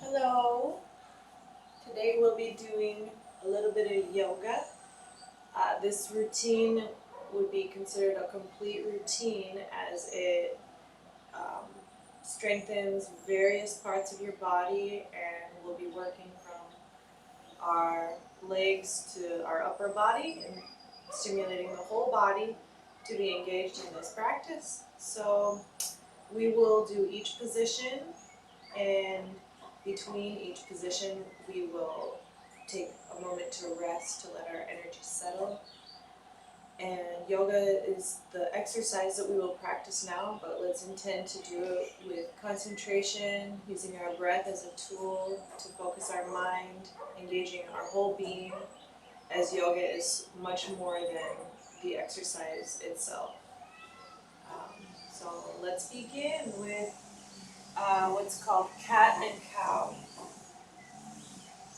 Hello. Today we'll be doing a little bit of yoga. This routine would be considered a complete routine as it um, strengthens various parts of your body, and we'll be working from our legs to our upper body and stimulating the whole body to be engaged in this practice. So we will do each position, and between each position, we will take a moment to rest to let our energy settle. And yoga is the exercise that we will practice now, but let's intend to do it with concentration, using our breath as a tool to focus our mind, engaging our whole being, as yoga is much more than the exercise itself. So let's begin with what's called cat and cow.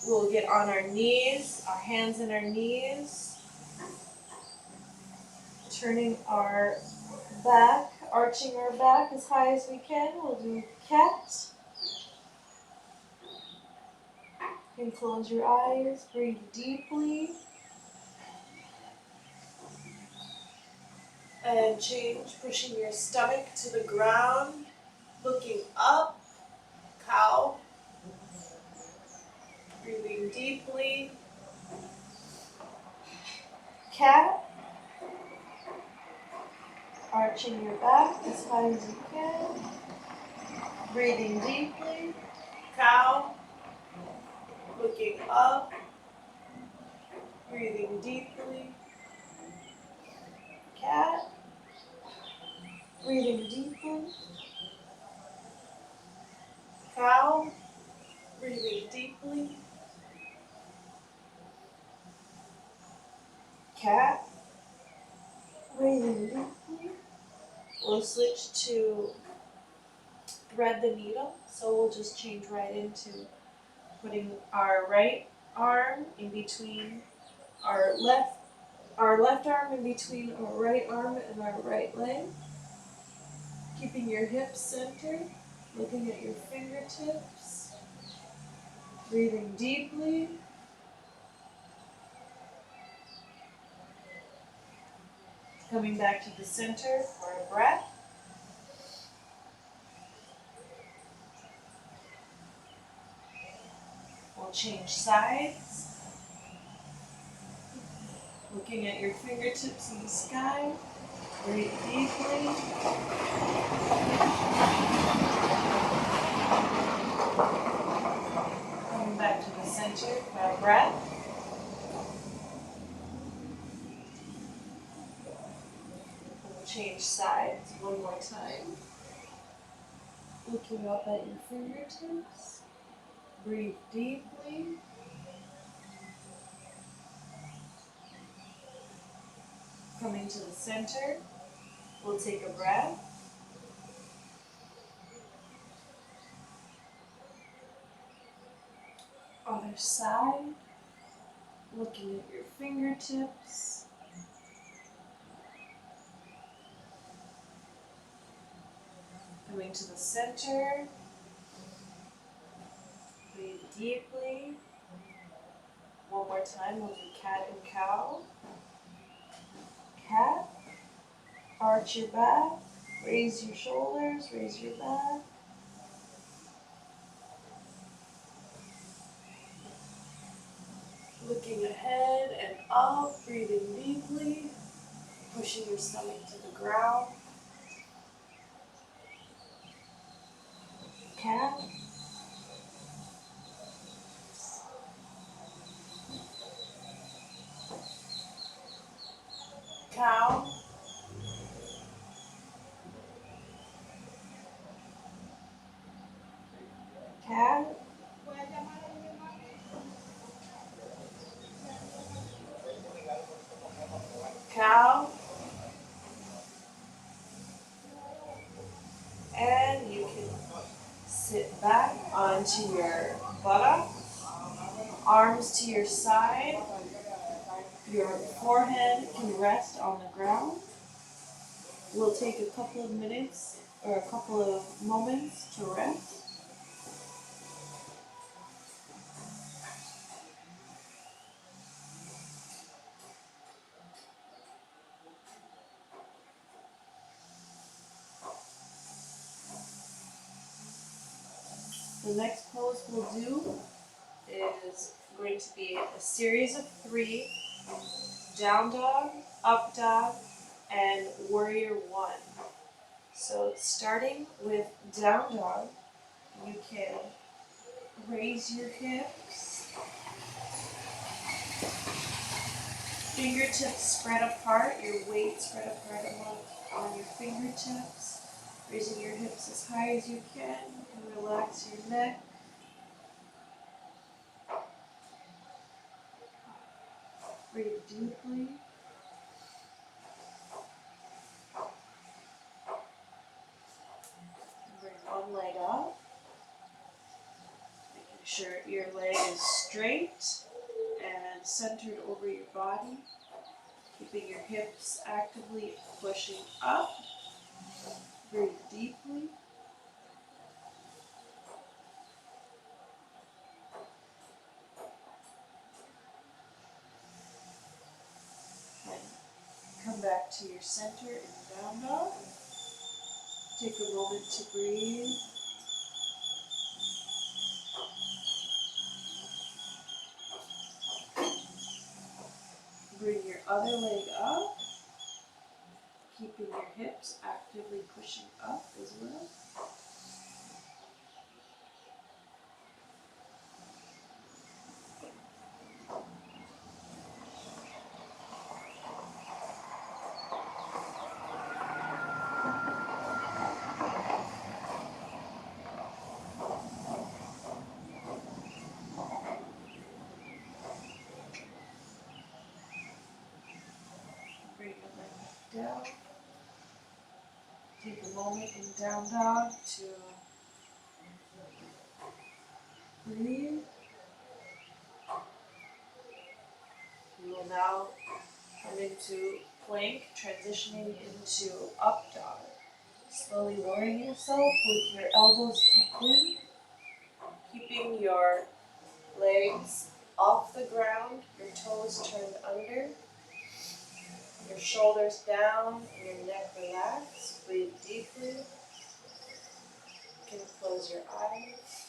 We'll get on our knees, our hands and our knees, turning our back, arching our back as high as we can. We'll do cat. You can close your eyes, breathe deeply, and change, pushing your stomach to the ground, looking up, cow, breathing deeply, cat, arching your back as high as you can, breathing deeply, cow, looking up, breathing deeply, cat, breathing deeply, cow, breathing deeply, cat, breathing deeply. We'll switch to thread the needle, so we'll just change right into putting our right arm in between our left arm in between our right arm and our right leg, keeping your hips centered, looking at your fingertips, breathing deeply, coming back to the center for a breath. We'll change sides, looking at your fingertips in the sky. Breathe deeply. Coming back to the center for our breath. We'll change sides one more time. Looking up at your fingertips. Breathe deeply. Coming to the center. We'll take a breath. Other side. Looking at your fingertips. Coming to the center. Breathe deeply. One more time, we'll do cat and cow. Cat. Arch your back. Raise your shoulders. Raise your back. Looking ahead and up. Breathing deeply. Pushing your stomach to the ground. Cat. Cow. Cat. Cow. And you can sit back onto your buttock. Arms to your side. Your forehead can rest on the ground. We'll take a couple of minutes or a couple of moments to rest. The next pose we'll do is going to be a series of 3, down dog, up dog, and warrior 1. So starting with down dog, you can raise your hips, fingertips spread apart, your weight spread apart on your fingertips, raising your hips as high as you can, and relax your neck. Breathe deeply. Bring one leg up, making sure your leg is straight and centered over your body, keeping your hips actively pushing up. Breathe deeply. And come back to your center in down dog. Take a moment to breathe. Bring your other leg up, keeping your hips actively pushing up as well. Bring your leg back down. Take a moment in down dog to breathe. We will now come into plank, transitioning into up dog. Slowly lowering yourself with your elbows tucked in, keeping your legs off the ground, your toes turned under, your shoulders down, and your neck relaxed. Breathe deeply. You can close your eyes.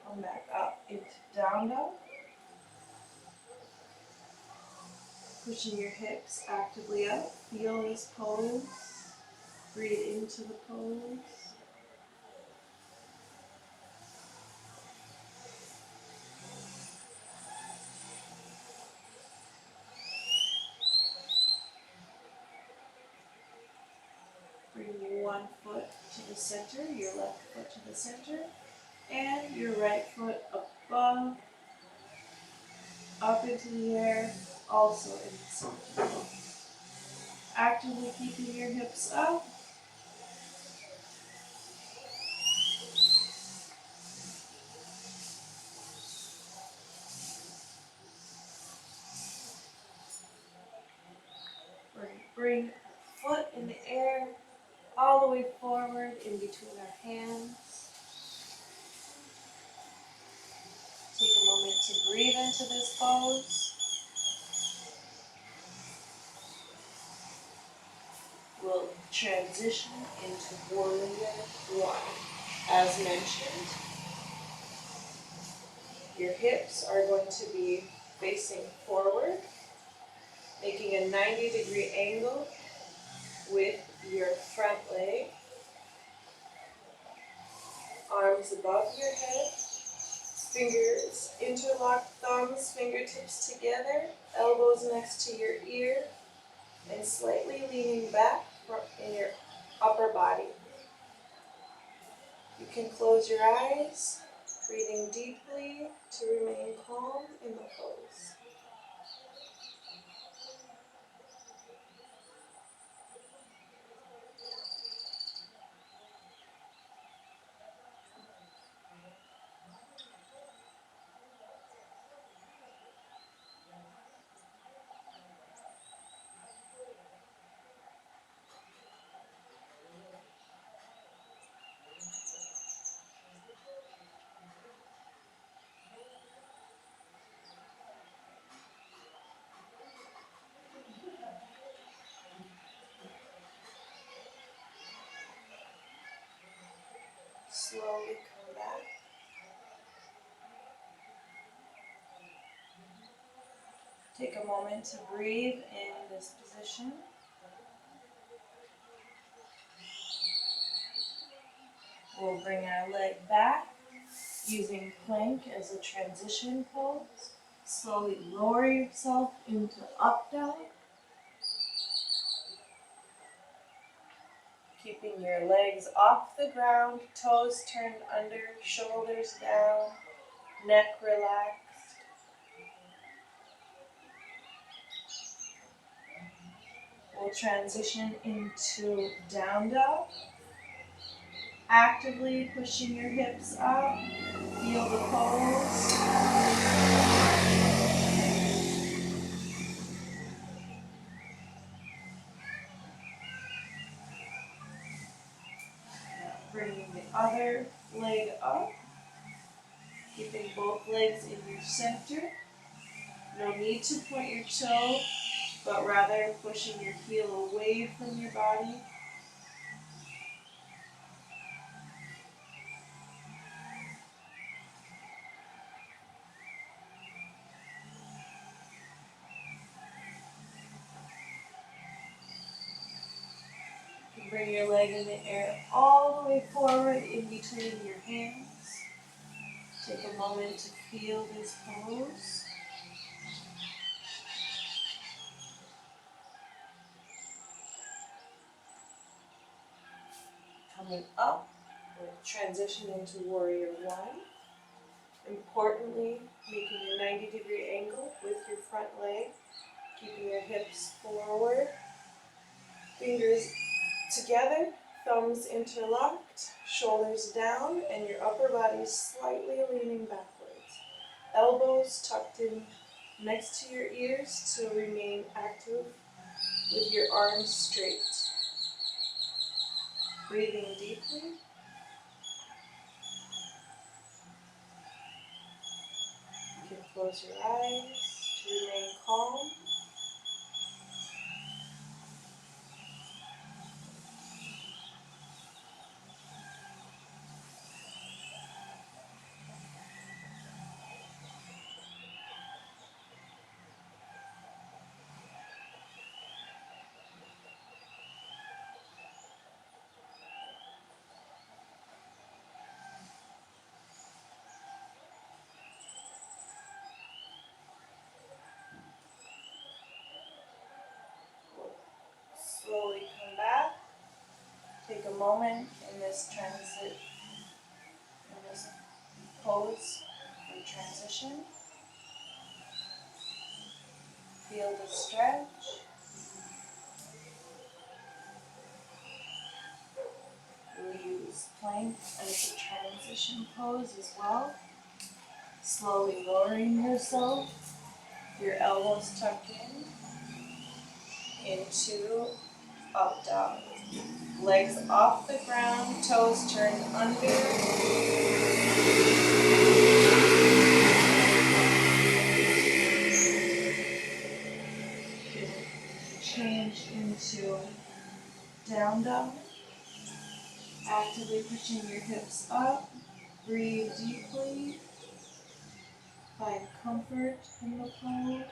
Come back up into down dog. Pushing your hips actively up. Feel this pose. Breathe into the pose. Bring one foot to the center, your left foot to the center, and your right foot above, up into the air, also in the center. Actively keeping your hips up. Bring foot in the air, all the way forward in between our hands. Take a moment to breathe into this pose. We'll transition into warrior 1. As mentioned, your hips are going to be facing forward, making a 90-degree angle with your front leg. Arms above your head, fingers interlocked, thumbs, fingertips together, elbows next to your ear, and slightly leaning back in your upper body. You can close your eyes, breathing deeply to remain calm in the pose. slowly come back. Take a moment to breathe in this position. We'll bring our leg back using plank as a transition pose. Slowly lower yourself into up dog. Keeping your legs off the ground, toes turned under, shoulders down, neck relaxed. We'll transition into down dog. Actively pushing your hips up. Feel the pose. Now bringing the other leg up. Keeping both legs in your center. No need to point your toe, but rather pushing your heel away from your body. You can bring your leg in the air all the way forward in between your hands. Take a moment to feel this pose. Coming up, we'll transition into Warrior One. Importantly, making a 90-degree angle with your front leg, keeping your hips forward, fingers together, thumbs interlocked, shoulders down, and your upper body slightly leaning backwards. Elbows tucked in next to your ears to remain active with your arms straight. Breathing deeply. You can close your eyes to remain calm. Slowly come back. Take a moment in this pose and transition. Feel the stretch. We'll use plank as a transition pose as well. Slowly lowering yourself, your elbows tucked in, into up dog. Legs off the ground, toes turned under. Change into down dog. Actively pushing your hips up. Breathe deeply. Find comfort in the pose.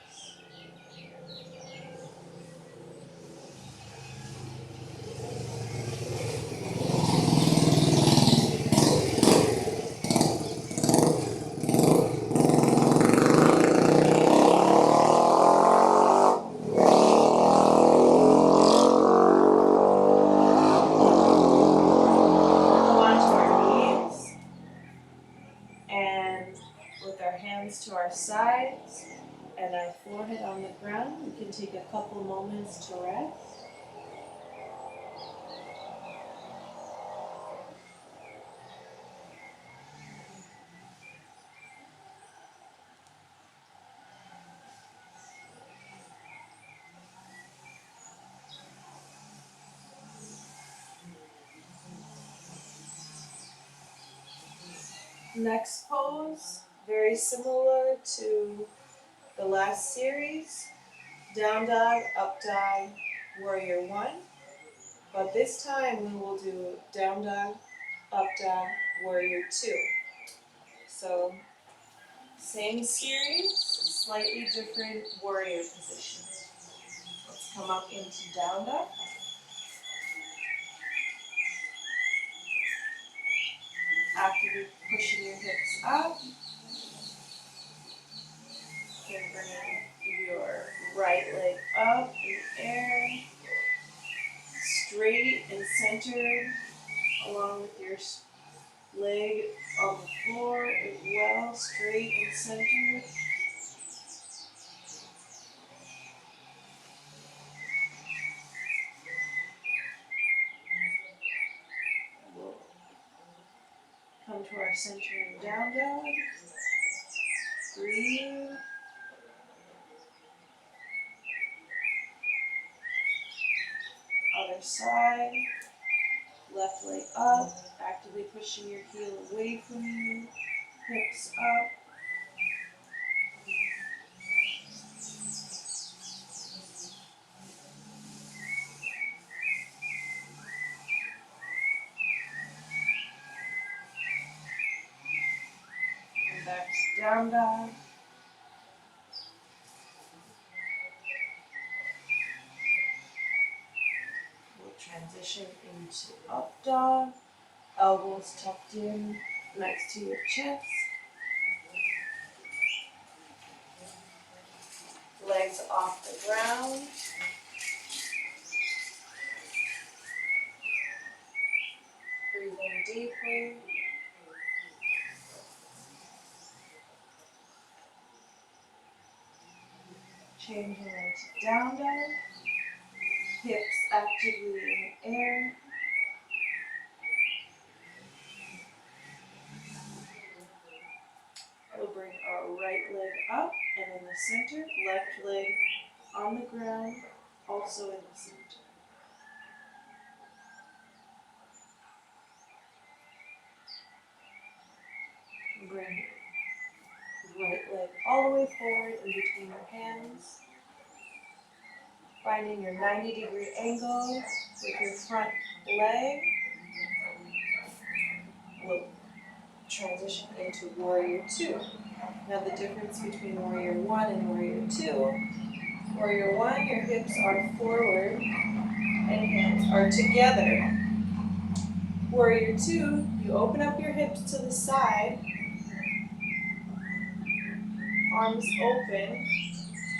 To our sides and our forehead on the ground. We can take a couple moments to rest. Next pose, very similar to the last series. Down dog, up dog, warrior one. But this time we will do down dog, up dog, warrior two. So same series, slightly different warrior position. Let's come up into down dog. Actively pushing your hips up. You can bring your right leg up in the air, straight and centered, along with your leg on the floor as well, straight and centered. We'll come to our centering down dog. Breathe. Other side. Left leg up, actively pushing your heel away from you. Hips up. And back to down dog. We'll transition into up dog. Elbows tucked in next to your chest. Legs off the ground. Breathing deeply. Changing into down dog. Hips actively in the air. We'll bring our right leg up and in the center. Left leg on the ground, also in the center. Bring right leg all the way forward in between your hands. Finding your 90-degree angle with your front leg. We'll transition into warrior two. Now the difference between warrior one and warrior two. Warrior one, your hips are forward and hands are together. Warrior two, you open up your hips to the side, arms open,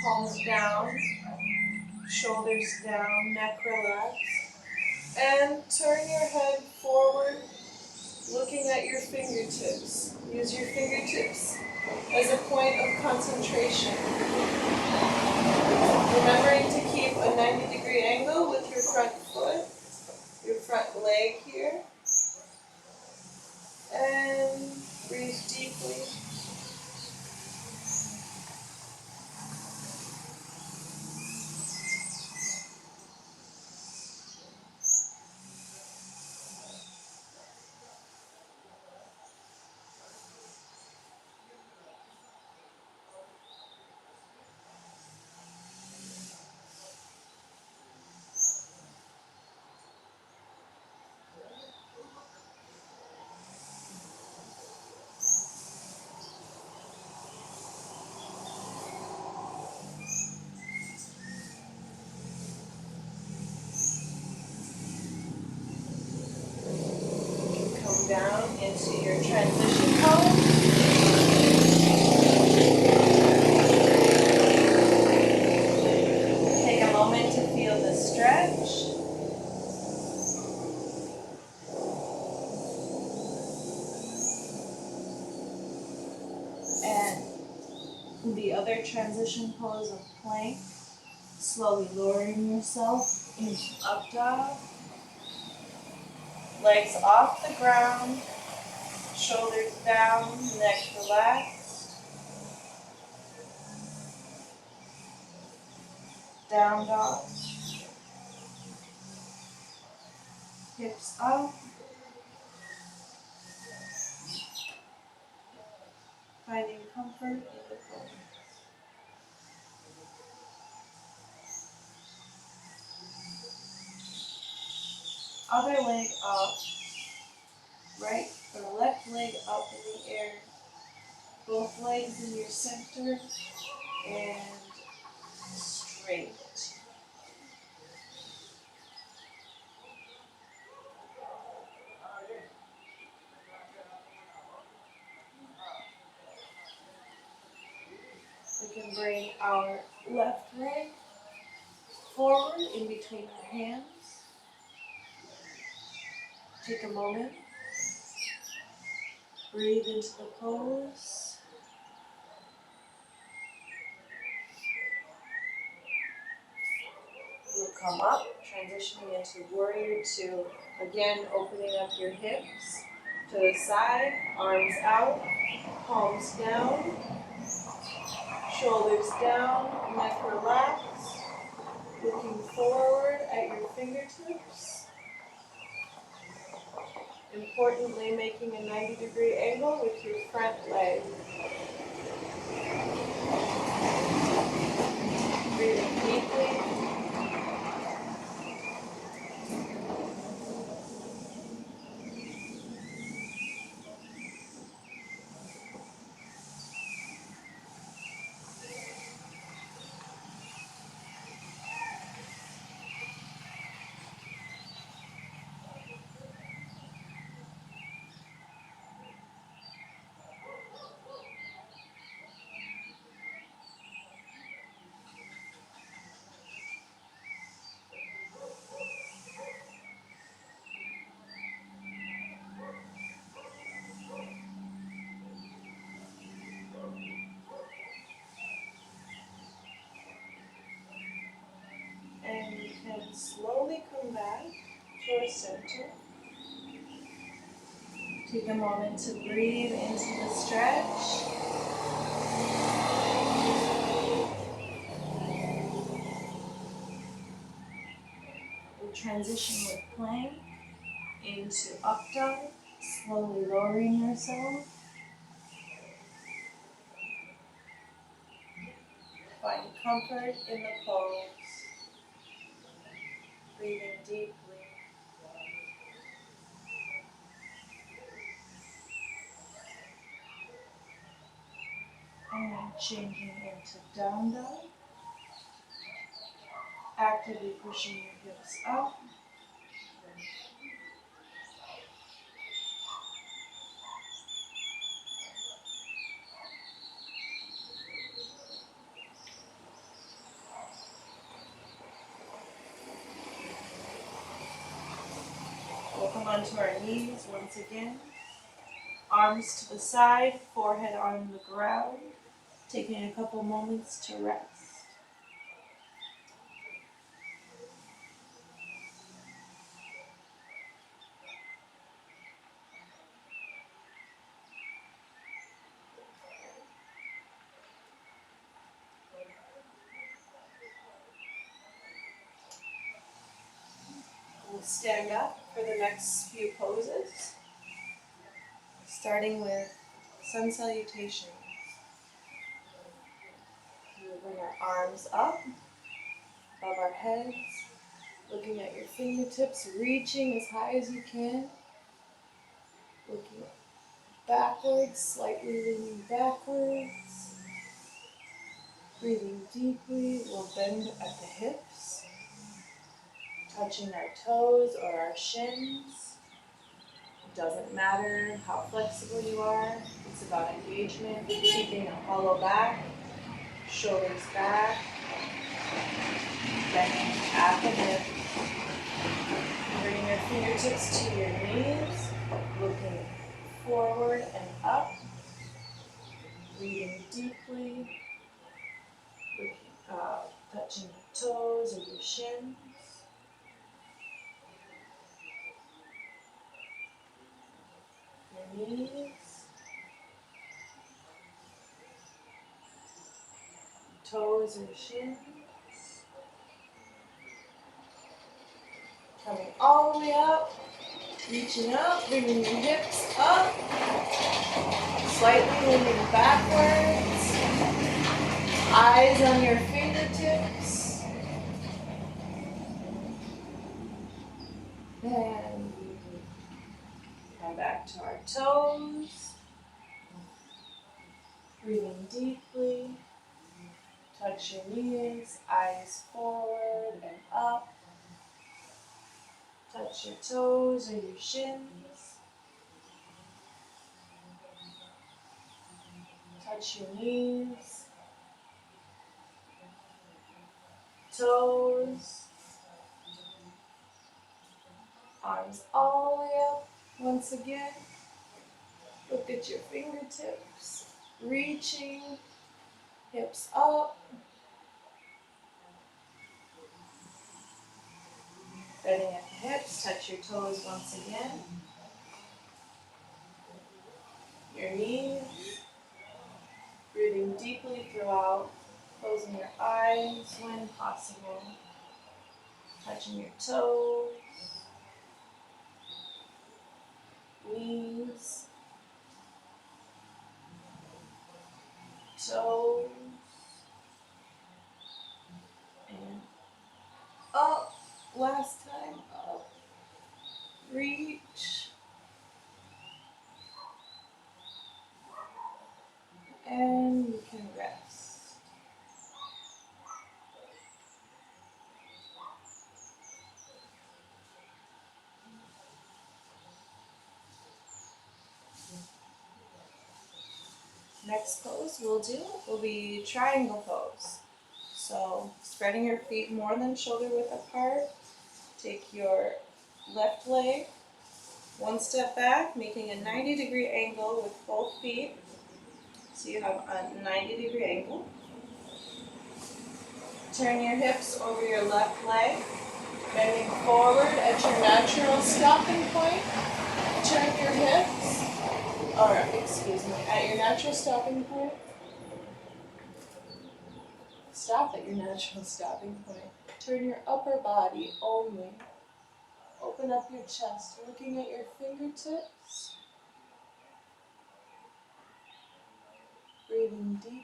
palms down, shoulders down, neck relaxed, and turn your head forward, looking at your fingertips. Use your fingertips as a point of concentration. Remembering to keep a 90-degree angle with your front foot, your front leg here, and breathe deeply. Come down into your transition pose. Take a moment to feel the stretch. And the other transition pose of plank, slowly lowering yourself into up dog. Legs off the ground, shoulders down, neck relaxed. Down dog. Hips up. Finding comfort in the pose. Other leg up. right or left leg up in the air. Both legs in your center and straight. We can bring our left leg forward in between our hands. Take a moment. Breathe into the pose. We'll come up, transitioning into warrior two. Again, opening up your hips to the side, arms out, palms down, shoulders down, neck relaxed. Looking forward at your fingertips. Importantly, making a 90-degree angle with your front leg. Breathing deeply. And you can slowly come back to our center. Take a moment to breathe into the stretch. We'll transition with plank into up dog, slowly lowering yourself. Find comfort in the pose. Breathing deeply. And then changing into down dog. Actively pushing your hips up. We'll come onto our knees once again. Arms to the side, forehead on the ground. Taking a couple moments to rest. We'll stand up for the next few poses, starting with sun salutation. We'll bring our arms up above our heads, looking at your fingertips, reaching as high as you can, looking backwards, slightly leaning backwards, breathing deeply. We'll bend at the hips, touching our toes or our shins. It doesn't matter how flexible you are, it's about engagement, keeping a hollow back, shoulders back, bending at the hip. Bring your fingertips to your knees, looking forward and up, breathing deeply, touching your toes or your shins. Your knees, toes or shins. Coming all the way up, reaching up, bringing your hips up, slightly leaning backwards, eyes on your fingertips, and come back back to our toes. Breathing deeply. Touch your knees, eyes forward and up. Touch your toes or your shins. Touch your knees, toes, arms all the way up. Once again, look at your fingertips, reaching, hips up. Bending at the hips, touch your toes once again. Your knees, breathing deeply throughout, closing your eyes when possible. Touching your toes, knees, toes, and up. Last time, up. Reach. And you can rest. Next pose we'll do will be triangle pose. So spreading your feet more than shoulder width apart. Take your left leg one step back, making a 90-degree angle with both feet. So you have a 90-degree angle. Turn your hips over your left leg, bending forward at your natural stopping point. Turn your hips, at your natural stopping point. Stop at your natural stopping point. Turn your upper body only. Open up your chest, looking at your fingertips. Breathing deeply.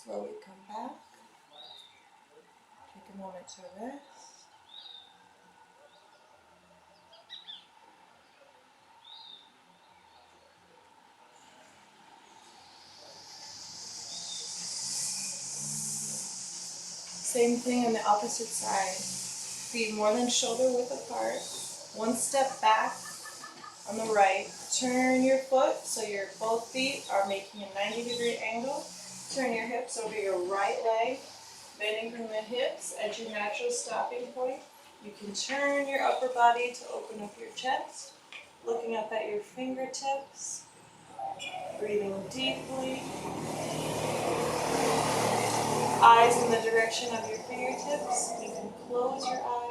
Slowly come back. Take a moment to rest. Same thing on the opposite side. Feet more than shoulder width apart. One step back on the right. Turn your foot so your both feet are making a 90-degree angle. Turn your hips over your right leg, bending from the hips at your natural stopping point. You can turn your upper body to open up your chest, looking up at your fingertips, breathing deeply. Eyes in the direction of your fingertips. You can close your eyes.